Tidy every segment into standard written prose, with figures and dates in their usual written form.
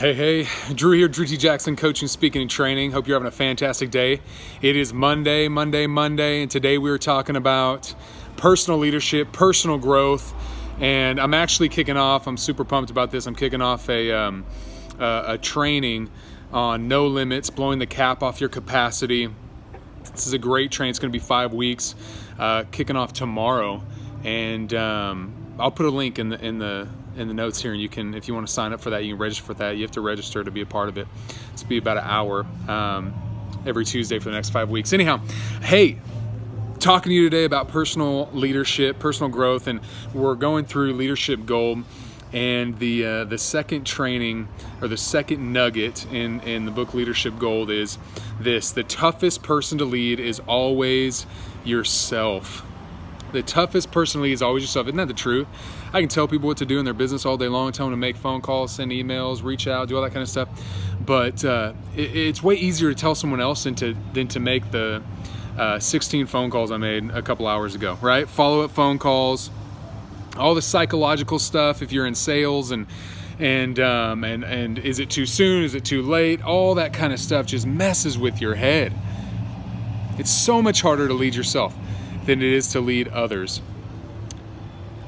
Hey, Drew here, Drew T. Jackson, coaching, speaking, and training. Hope you're having a fantastic day. It is Monday, and today we are talking about personal leadership, personal growth, and I'm actually kicking off, I'm super pumped about this, I'm kicking off a training on no limits, blowing the cap off your capacity. This is a great training. It's going to be 5 weeks, kicking off tomorrow, and I'll put a link in the notes here, and you can, if you want to sign up for that, you can register for that. You have to register to be a part of it. It's be about an hour every Tuesday for the next 5 weeks. Anyhow, hey, talking to you today about personal leadership, personal growth, and we're going through Leadership Gold. And the second training, or the second nugget in the book Leadership Gold, is this: the toughest person to lead is always yourself. The toughest person to lead is always yourself. Isn't that the truth? I can tell people what to do in their business all day long, tell them to make phone calls, send emails, reach out, do all that kind of stuff. But it's way easier to tell someone else than to make the 16 phone calls I made a couple hours ago, right? Follow-up phone calls, all the psychological stuff if you're in sales, and is it too soon? Is it too late? All that kind of stuff just messes with your head. It's so much harder to lead yourself than it is to lead others.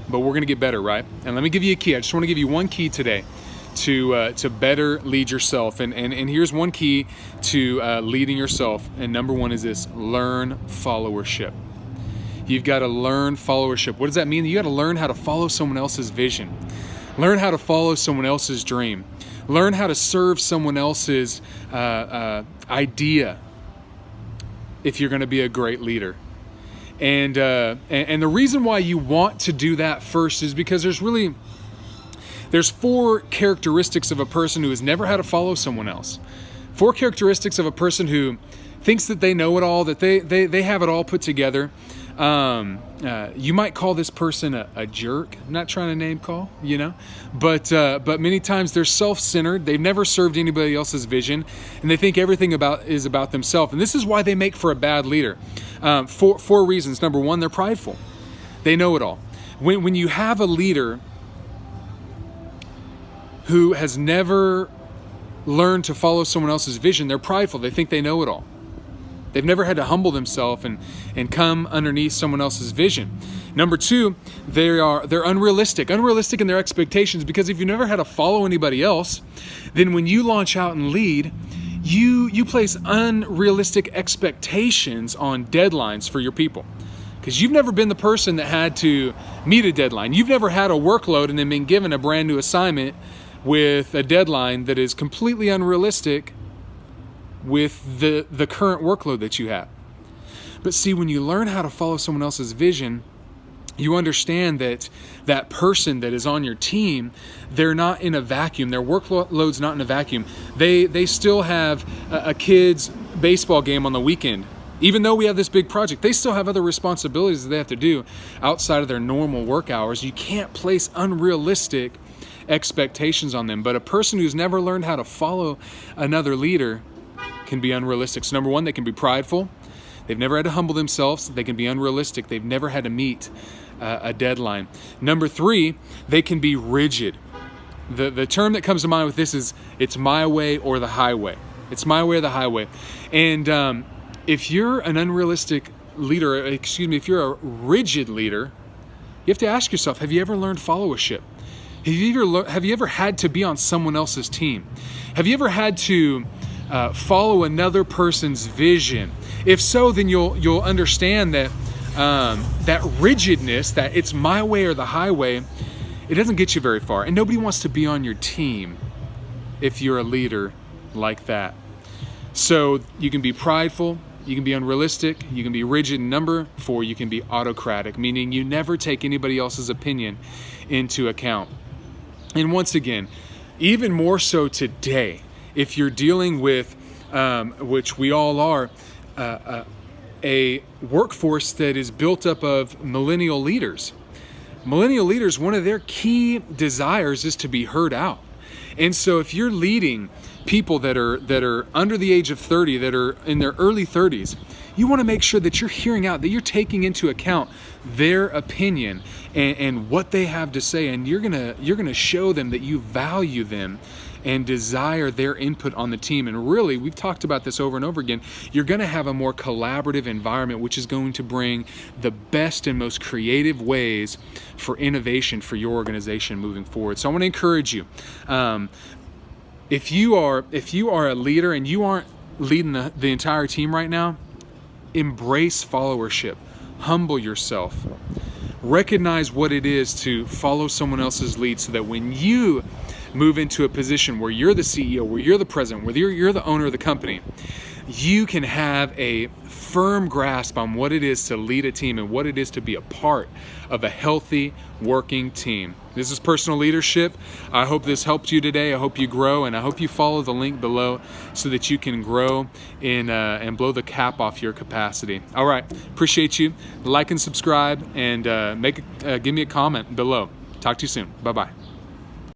But we're going to get better, right? And let me give you a key. I just want to give you one key today to better lead yourself. And here's one key to leading yourself. And number one is this: learn followership. You've got to learn followership. What does that mean? You got to learn how to follow someone else's vision. Learn how to follow someone else's dream. Learn how to serve someone else's idea if you're going to be a great leader. And the reason why you want to do that first is because there's 4 characteristics of a person who has never had to follow someone else. 4 characteristics of a person who thinks that they know it all, that they have it all put together. You might call this person a jerk. I'm not trying to name call, but many times they're self-centered. They've never served anybody else's vision, and they think everything is about themselves. And this is why they make for a bad leader. 4 reasons. Number 1, they're prideful. They know it all. When you have a leader who has never learned to follow someone else's vision, they're prideful. They think they know it all. They've never had to humble themselves and come underneath someone else's vision. Number 2, they're unrealistic in their expectations, because if you've never had to follow anybody else, then when you launch out and lead, you place unrealistic expectations on deadlines for your people, because you've never been the person that had to meet a deadline. You've never had a workload and then been given a brand new assignment with a deadline that is completely unrealistic with the current workload that you have. But see, when you learn how to follow someone else's vision, you understand that person that is on your team, they're not in a vacuum. Their workload's not in a vacuum. They still have a kid's baseball game on the weekend. Even though we have this big project, they still have other responsibilities that they have to do outside of their normal work hours. You can't place unrealistic expectations on them. But a person who's never learned how to follow another leader can be unrealistic. So number 1, they can be prideful. They've never had to humble themselves. They can be unrealistic. They've never had to meet a deadline. Number 3, they can be rigid. The term that comes to mind with this is, it's my way or the highway. It's my way or the highway. And if you're an unrealistic leader, if you're a rigid leader, you have to ask yourself, have you ever learned followership? Have you ever had to be on someone else's team? Have you ever had to follow another person's vision? If so, then you'll understand that that rigidness, that it's my way or the highway, it doesn't get you very far. And nobody wants to be on your team if you're a leader like that. So you can be prideful, you can be unrealistic, you can be rigid. Number 4, you can be autocratic, meaning you never take anybody else's opinion into account. And once again, even more so today, if you're dealing with, which we all are, a workforce that is built up of millennial leaders. Millennial leaders, one of their key desires is to be heard out. And so if you're leading people that are under the age of 30, that are in their early 30s, you want to make sure that you're hearing out, that you're taking into account their opinion and what they have to say, and you're gonna show them that you value them and desire their input on the team. And really, we've talked about this over and over again, you're going to have a more collaborative environment, which is going to bring the best and most creative ways for innovation for your organization moving forward. So I want to encourage you, if you are a leader and you aren't leading the entire team right now, embrace followership, humble yourself, recognize what it is to follow someone else's lead, so that when you move into a position where you're the CEO, where you're the president, where you're the owner of the company, you can have a firm grasp on what it is to lead a team and what it is to be a part of a healthy working team. This is Personal Leadership. I hope this helped you today. I hope you grow, and I hope you follow the link below so that you can grow and blow the cap off your capacity. All right, appreciate you. Like and subscribe, and give me a comment below. Talk to you soon. Bye-bye.